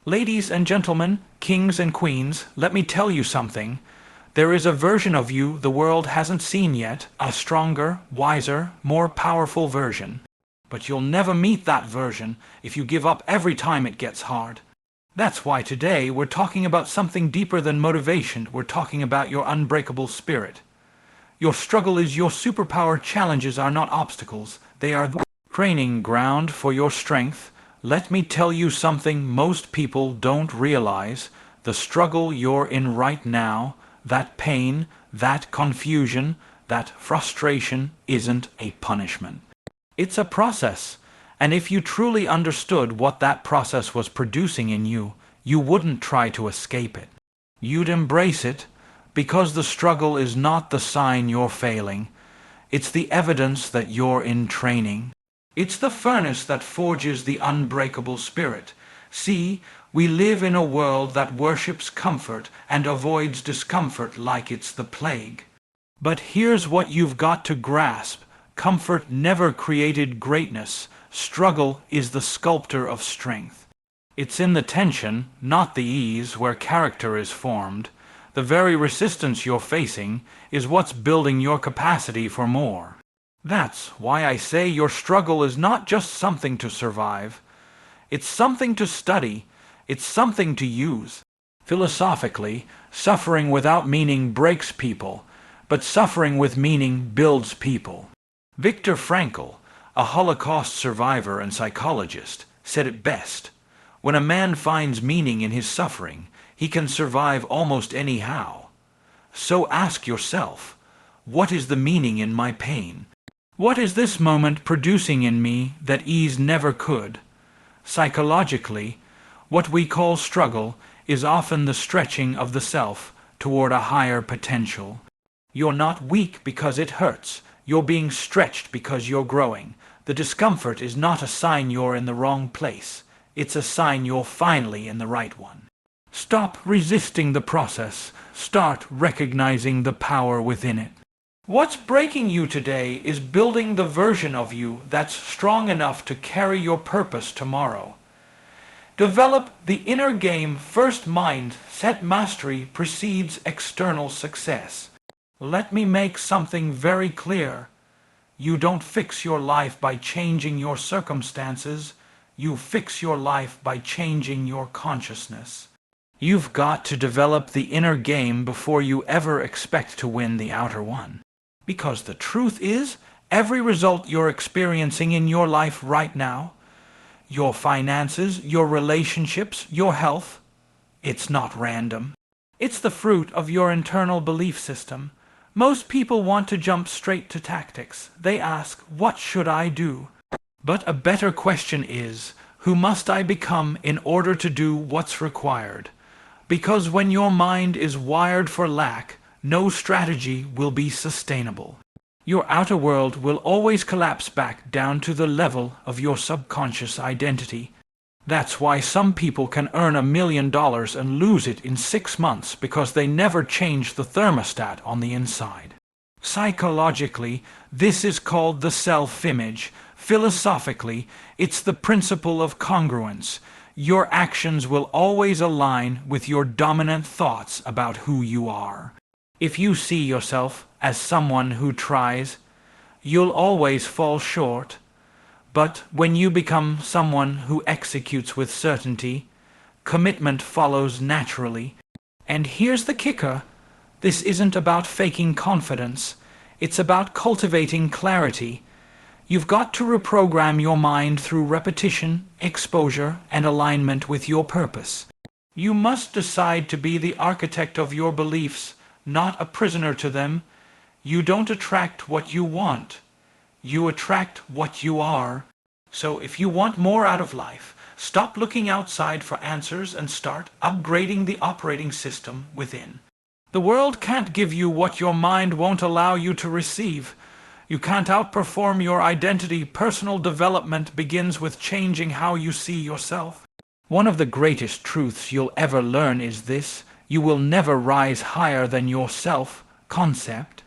Ladies and gentlemen, kings and queens, let me tell you something. There is a version of you the world hasn't seen yet, a stronger, wiser, more powerful version. But you'll never meet that version if you give up every time it gets hard. That's why today we're talking about something deeper than motivation. We're talking about your unbreakable spirit. Your struggle is your superpower. Challenges are not obstacles. They are the training ground for your strength. Let me tell you something most people don't realize. The struggle you're in right now, that pain, that confusion, that frustration isn't a punishment. It's a process. And if you truly understood what that process was producing in you, you wouldn't try to escape it. You'd embrace it, because the struggle is not the sign you're failing. It's the evidence that you're in training. It's the furnace that forges the unbreakable spirit. See, we live in a world that worships comfort and avoids discomfort like it's the plague. But here's what you've got to grasp. Comfort never created greatness. Struggle is the sculptor of strength. It's in the tension, not the ease, where character is formed. The very resistance you're facing is what's building your capacity for more. That's why I say your struggle is not just something to survive. It's something to study. It's something to use. Philosophically, suffering without meaning breaks people, but suffering with meaning builds people. Viktor Frankl, a Holocaust survivor and psychologist, said it best. When a man finds meaning in his suffering, he can survive almost anyhow. So ask yourself, what is the meaning in my pain? What is this moment producing in me that ease never could? Psychologically, what we call struggle is often the stretching of the self toward a higher potential. You're not weak because it hurts. You're being stretched because you're growing. The discomfort is not a sign you're in the wrong place. It's a sign you're finally in the right one. Stop resisting the process. Start recognizing the power within it. What's breaking you today is building the version of you that's strong enough to carry your purpose tomorrow. Develop the inner game first. Mindset mastery precedes external success. Let me make something very clear. You don't fix your life by changing your circumstances. You fix your life by changing your consciousness. You've got to develop the inner game before you ever expect to win the outer one. Because the truth is, every result you're experiencing in your life right now, your finances, your relationships, your health, it's not random. It's the fruit of your internal belief system. Most people want to jump straight to tactics. They ask, what should I do? But a better question is, who must I become in order to do what's required? Because when your mind is wired for lack, no strategy will be sustainable. Your outer world will always collapse back down to the level of your subconscious identity. That's why some people can earn $1 million and lose it in 6 months because they never change the thermostat on the inside. Psychologically, this is called the self-image. Philosophically, it's the principle of congruence. Your actions will always align with your dominant thoughts about who you are. If you see yourself as someone who tries, you'll always fall short. But when you become someone who executes with certainty, commitment follows naturally. And here's the kicker. This isn't about faking confidence. It's about cultivating clarity. You've got to reprogram your mind through repetition, exposure, and alignment with your purpose. You must decide to be the architect of your beliefs, not a prisoner to them. You don't attract what you want. You attract what you are. So if you want more out of life, stop looking outside for answers and start upgrading the operating system within. The world can't give you what your mind won't allow you to receive. You can't outperform your identity. Personal development begins with changing how you see yourself. One of the greatest truths you'll ever learn is this: you will never rise higher than your self-concept.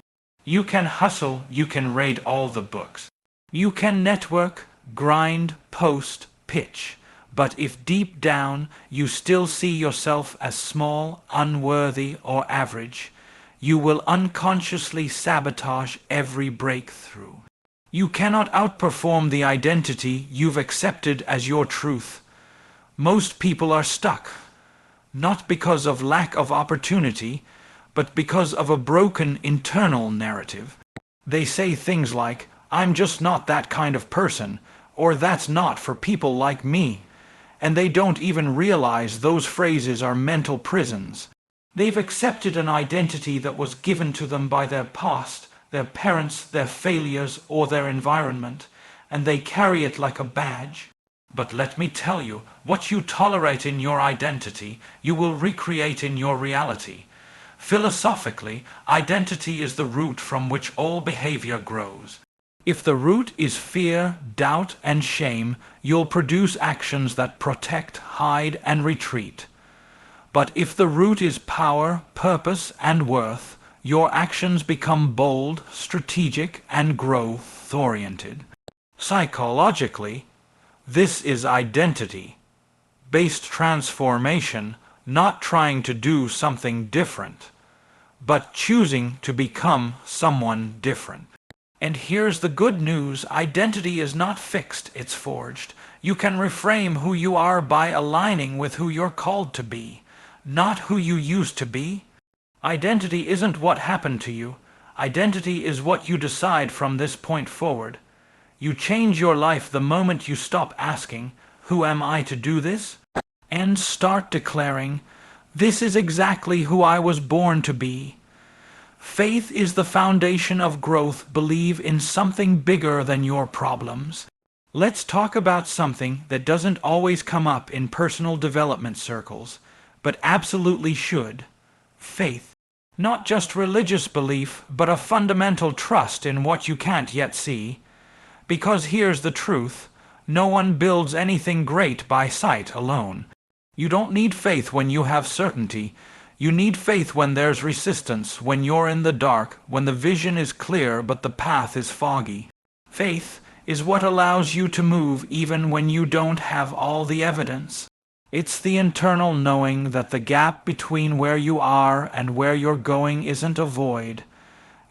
You can hustle, you can read all the books. You can network, grind, post, pitch. But if deep down you still see yourself as small, unworthy, or average, you will unconsciously sabotage every breakthrough. You cannot outperform the identity you've accepted as your truth. Most people are stuck, not because of lack of opportunity, but because of a broken internal narrative. They say things like, "I'm just not that kind of person," or "that's not for people like me," and they don't even realize those phrases are mental prisons. They've accepted an identity that was given to them by their past, their parents, their failures, or their environment, and they carry it like a badge. But let me tell you, what you tolerate in your identity, you will recreate in your reality. Philosophically, identity is the root from which all behavior grows. If the root is fear, doubt, and shame, you'll produce actions that protect, hide, and retreat. But if the root is power, purpose, and worth, your actions become bold, strategic, and growth-oriented. Psychologically, this is identity-based transformation, not trying to do something different, but choosing to become someone different. And here's the good news: identity is not fixed, it's forged. You can reframe who you are by aligning with who you're called to be, not who you used to be. Identity isn't what happened to you. Identity is what you decide from this point forward. You change your life the moment you stop asking, "Who am I to do this?" and start declaring, "This is exactly who I was born to be." Faith is the foundation of growth. Believe in something bigger than your problems. Let's talk about something that doesn't always come up in personal development circles, but absolutely should: faith. Not just religious belief, but a fundamental trust in what you can't yet see. Because here's the truth: no one builds anything great by sight alone. You don't need faith when you have certainty. You need faith when there's resistance, when you're in the dark, when the vision is clear but the path is foggy. Faith is what allows you to move even when you don't have all the evidence. It's the internal knowing that the gap between where you are and where you're going isn't a void.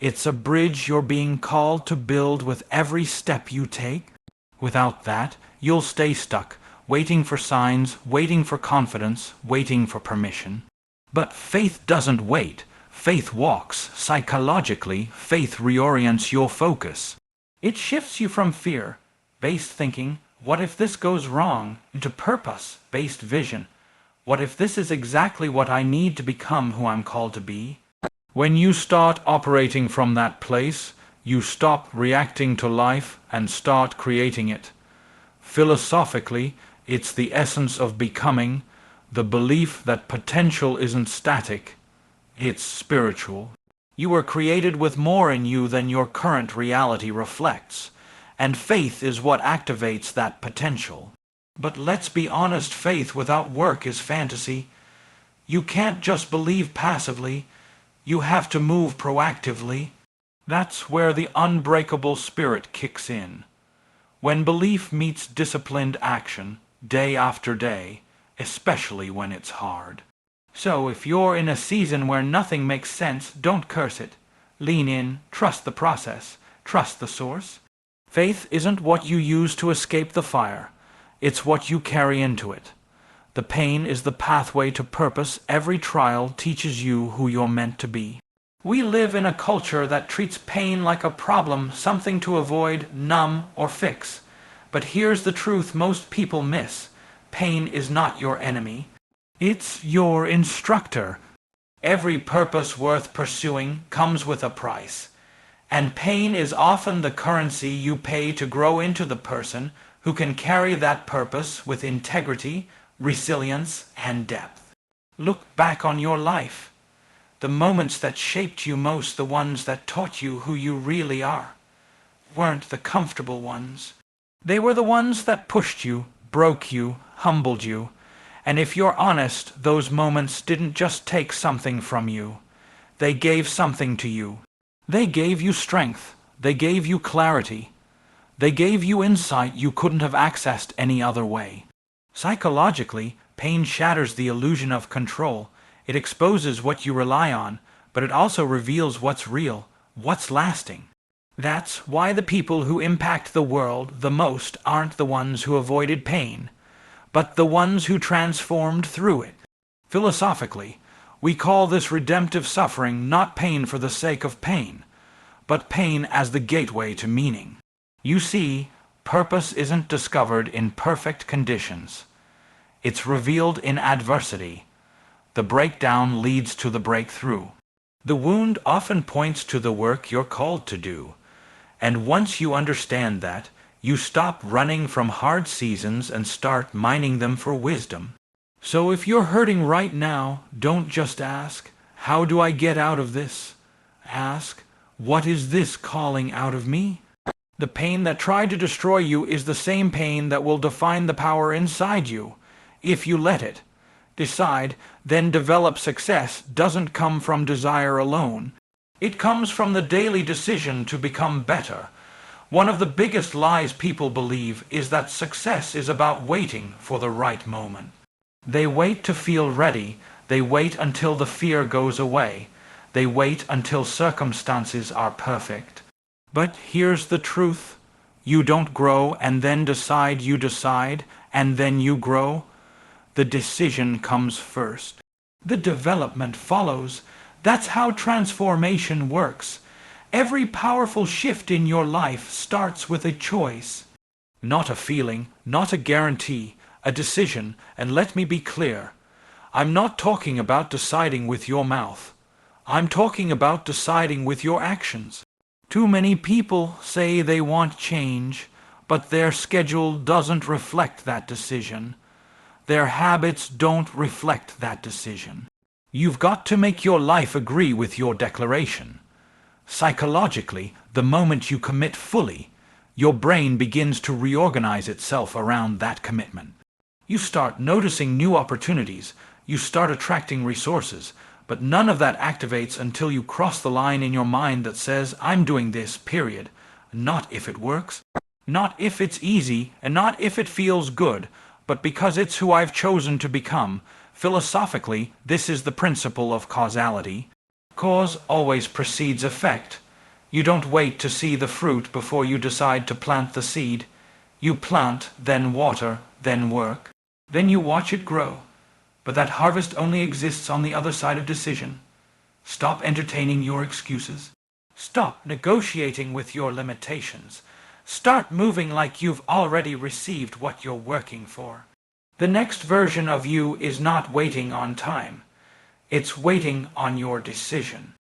It's a bridge you're being called to build with every step you take. Without that, you'll stay stuck, waiting for signs, waiting for confidence, waiting for permission. But faith doesn't wait. Faith walks. Psychologically, faith reorients your focus. It shifts you from fear-based thinking, "What if this goes wrong?" into purpose-based vision. "What if this is exactly what I need to become who I'm called to be?" When you start operating from that place, you stop reacting to life and start creating it. Philosophically, it's the essence of becoming, the belief that potential isn't static, it's spiritual. You were created with more in you than your current reality reflects, and faith is what activates that potential. But let's be honest, faith without work is fantasy. You can't just believe passively. You have to move proactively. That's where the unbreakable spirit kicks in. When belief meets disciplined action, day after day, especially when it's hard. So if you're in a season where nothing makes sense, don't curse it. Lean in, trust the process, trust the source. Faith isn't what you use to escape the fire. It's what you carry into it. The pain is the pathway to purpose. Every trial teaches you who you're meant to be. We live in a culture that treats pain like a problem, something to avoid, numb, or fix. But here's the truth most people miss. Pain is not your enemy. It's your instructor. Every purpose worth pursuing comes with a price. And pain is often the currency you pay to grow into the person who can carry that purpose with integrity, resilience, and depth. Look back on your life. The moments that shaped you most, the ones that taught you who you really are, weren't the comfortable ones. They were the ones that pushed you, broke you, humbled you. And if you're honest, those moments didn't just take something from you. They gave something to you. They gave you strength. They gave you clarity. They gave you insight you couldn't have accessed any other way. Psychologically, pain shatters the illusion of control. It exposes what you rely on, but it also reveals what's real, what's lasting. That's why the people who impact the world the most aren't the ones who avoided pain, but the ones who transformed through it. Philosophically, we call this redemptive suffering not pain for the sake of pain, but pain as the gateway to meaning. You see, purpose isn't discovered in perfect conditions. It's revealed in adversity. The breakdown leads to the breakthrough. The wound often points to the work you're called to do. And once you understand that, you stop running from hard seasons and start mining them for wisdom. So if you're hurting right now, don't just ask, how do I get out of this? Ask, what is this calling out of me? The pain that tried to destroy you is the same pain that will define the power inside you, if you let it. Decide, then develop. Success doesn't come from desire alone. It comes from the daily decision to become better. One of the biggest lies people believe is that success is about waiting for the right moment. They wait to feel ready. They wait until the fear goes away. They wait until circumstances are perfect. But here's the truth. You don't grow and then decide. You decide and then you grow. The decision comes first. The development follows. That's how transformation works. Every powerful shift in your life starts with a choice. Not a feeling, not a guarantee, a decision. And let me be clear. I'm not talking about deciding with your mouth. I'm talking about deciding with your actions. Too many people say they want change, but their schedule doesn't reflect that decision. Their habits don't reflect that decision. You've got to make your life agree with your declaration. Psychologically, the moment you commit fully, your brain begins to reorganize itself around that commitment. You start noticing new opportunities, you start attracting resources, but none of that activates until you cross the line in your mind that says, I'm doing this, period. Not if it works, not if it's easy, and not if it feels good, but because it's who I've chosen to become. Philosophically, this is the principle of causality. Cause always precedes effect. You don't wait to see the fruit before you decide to plant the seed. You plant, then water, then work. Then you watch it grow. But that harvest only exists on the other side of decision. Stop entertaining your excuses. Stop negotiating with your limitations. Start moving like you've already received what you're working for. The next version of you is not waiting on time. It's waiting on your decision.